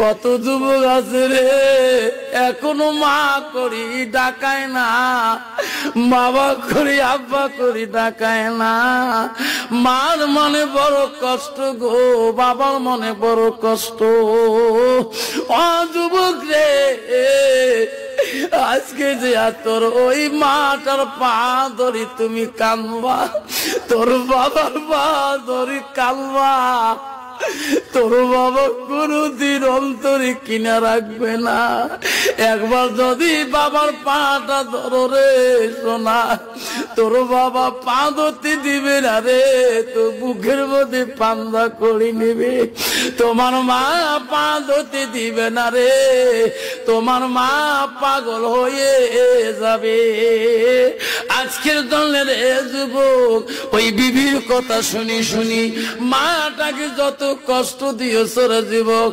কত যুবক আছে রে এখনো মা করি ডাকায় না, বাবা করি আব্বা করি ডাকায় না। মার মনে বড় কষ্ট গো, বাবার মনে বড় কষ্ট। ও যুবক রে, আজকে যে তোর ওই মাটার পা ধরি তুমি কানবা, তোর বাবার পা ধরি কানবা, তোর বাবা কোনদিন অন্তরে কিনা রাখবে না। একবার যদি বাবার পাটা ধরো রে সোনা, তোর বাবা পা ধরতে দিবে না রে, তো বুকের মধ্যে পান্দা করে নেবে। তোমার মা পা ধরতে দিবে না রে, তোমার মা পাগল হয়ে যাবে। আজকের দলের যুবক ওই বিবির কথা শুনি শুনি মাটাকে যত কষ্ট দিয়েছ রে যুবক।